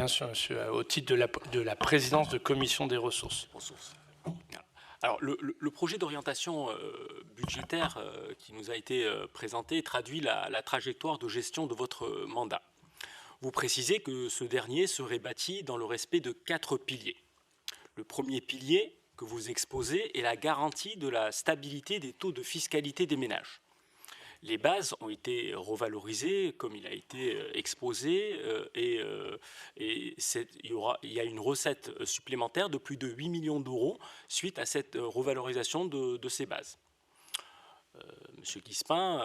Bien sûr, monsieur, au titre de la présidence de commission des ressources. Alors, le projet d'orientation budgétaire qui nous a été présenté traduit la trajectoire de gestion de votre mandat. Vous précisez que ce dernier serait bâti dans le respect de 4 piliers. Le premier pilier que vous exposez est la garantie de la stabilité des taux de fiscalité des ménages. Les bases ont été revalorisées, comme il a été exposé, il y a une recette supplémentaire de plus de 8 millions d'euros suite à cette revalorisation de ces bases. M. Guispin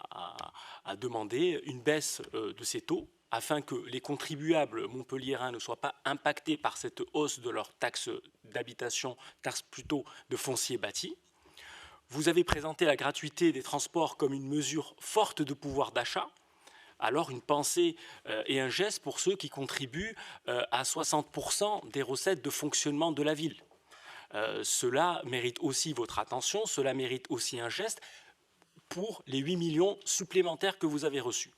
a demandé une baisse de ces taux afin que les contribuables montpelliérains ne soient pas impactés par cette hausse de leur taxe d'habitation, taxe plutôt de foncier bâti. Vous avez présenté la gratuité des transports comme une mesure forte de pouvoir d'achat. Alors une pensée et un geste pour ceux qui contribuent à 60% des recettes de fonctionnement de la ville. Cela mérite aussi votre attention, cela mérite aussi un geste pour les 8 millions supplémentaires que vous avez reçus.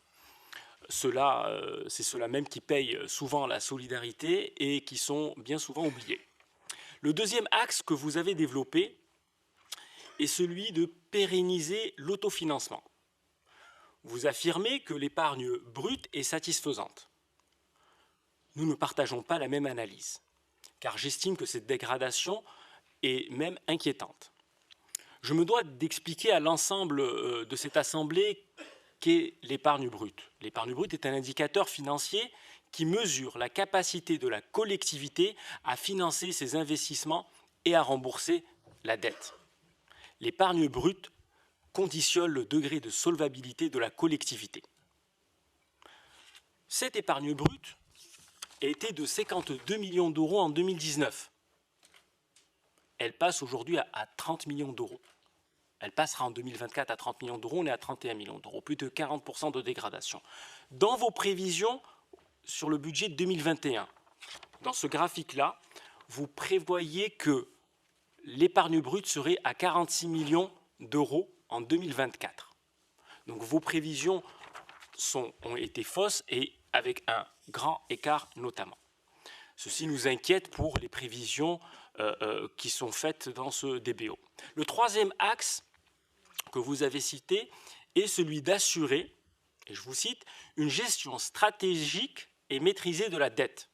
C'est ceux-là même qui payent souvent la solidarité et qui sont bien souvent oubliés. Le deuxième axe que vous avez développé est celui de pérenniser l'autofinancement. Vous affirmez que l'épargne brute est satisfaisante. Nous ne partageons pas la même analyse, car j'estime que cette dégradation est même inquiétante. Je me dois d'expliquer à l'ensemble de cette Assemblée qu'est l'épargne brute. L'épargne brute est un indicateur financier qui mesure la capacité de la collectivité à financer ses investissements et à rembourser la dette. L'épargne brute conditionne le degré de solvabilité de la collectivité. Cette épargne brute a été de 52 millions d'euros en 2019. Elle passe aujourd'hui à 30 millions d'euros. Elle passera en 2024 à 30 millions d'euros, on est à 31 millions d'euros, plus de 40% de dégradation. Dans vos prévisions sur le budget 2021, dans ce graphique-là, vous prévoyez que l'épargne brute serait à 46 millions d'euros en 2024. Donc vos prévisions ont été fausses et avec un grand écart notamment. Ceci nous inquiète pour les prévisions qui sont faites dans ce DBO. Le troisième axe que vous avez cité est celui d'assurer, et je vous cite, une gestion stratégique et maîtrisée de la dette.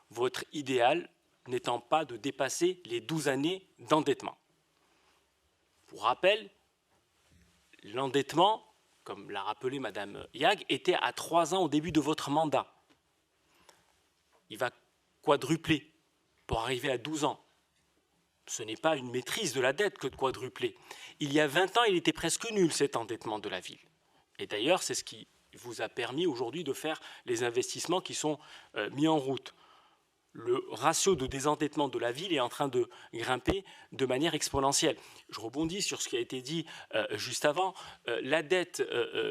Votre idéal n'étant pas de dépasser les 12 années d'endettement. Pour rappel, l'endettement, comme l'a rappelé Mme Yag, était à 3 ans au début de votre mandat. Il va quadrupler pour arriver à 12 ans. Ce n'est pas une maîtrise de la dette que de quadrupler. Il y a 20 ans, il était presque nul, cet endettement de la ville. Et d'ailleurs, c'est ce qui vous a permis aujourd'hui de faire les investissements qui sont mis en route. Le ratio de désendettement de la ville est en train de grimper de manière exponentielle. Je rebondis sur ce qui a été dit juste avant. La dette,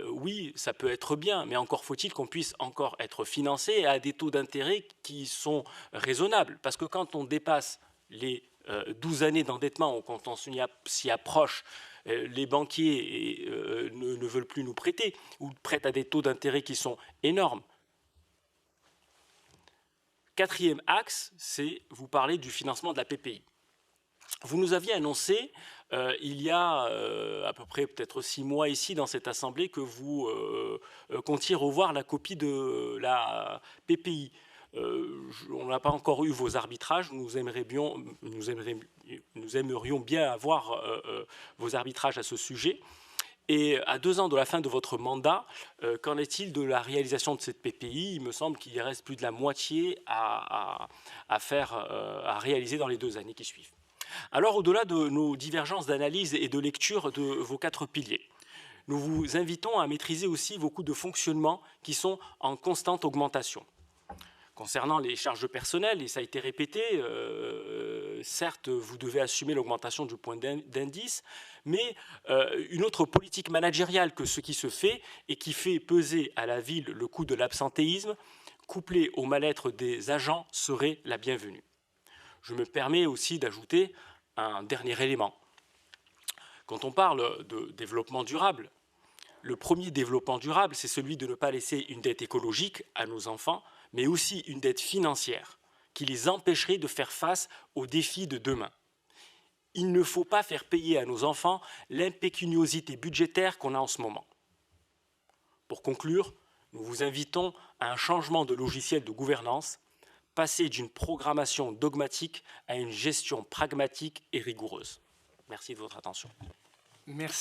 oui, ça peut être bien, mais encore faut-il qu'on puisse encore être financé à des taux d'intérêt qui sont raisonnables. Parce que quand on dépasse les 12 années d'endettement, ou quand on s'y approche, les banquiers ne veulent plus nous prêter, ou prêtent à des taux d'intérêt qui sont énormes. Quatrième axe, c'est vous parler du financement de la PPI. Vous nous aviez annoncé il y a à peu près peut-être 6 mois ici dans cette Assemblée que vous comptiez revoir la copie de la PPI. On n'a pas encore eu vos arbitrages, nous aimerions bien avoir vos arbitrages à ce sujet. Et à 2 ans de la fin de votre mandat, qu'en est-il de la réalisation de cette PPI? Il me semble qu'il reste plus de la moitié à réaliser dans les 2 années qui suivent. Alors, au-delà de nos divergences d'analyse et de lecture de vos 4 piliers, nous vous invitons à maîtriser aussi vos coûts de fonctionnement qui sont en constante augmentation. Concernant les charges de personnel, et ça a été répété, certes, vous devez assumer l'augmentation du point d'indice, mais une autre politique managériale que ce qui se fait et qui fait peser à la ville le coût de l'absentéisme, couplé au mal-être des agents, serait la bienvenue. Je me permets aussi d'ajouter un dernier élément. Quand on parle de développement durable, Le premier développement durable, c'est celui de ne pas laisser une dette écologique à nos enfants, mais aussi une dette financière qui les empêcherait de faire face aux défis de demain. Il ne faut pas faire payer à nos enfants l'impécuniosité budgétaire qu'on a en ce moment. Pour conclure, nous vous invitons à un changement de logiciel de gouvernance, passer d'une programmation dogmatique à une gestion pragmatique et rigoureuse. Merci de votre attention. Merci.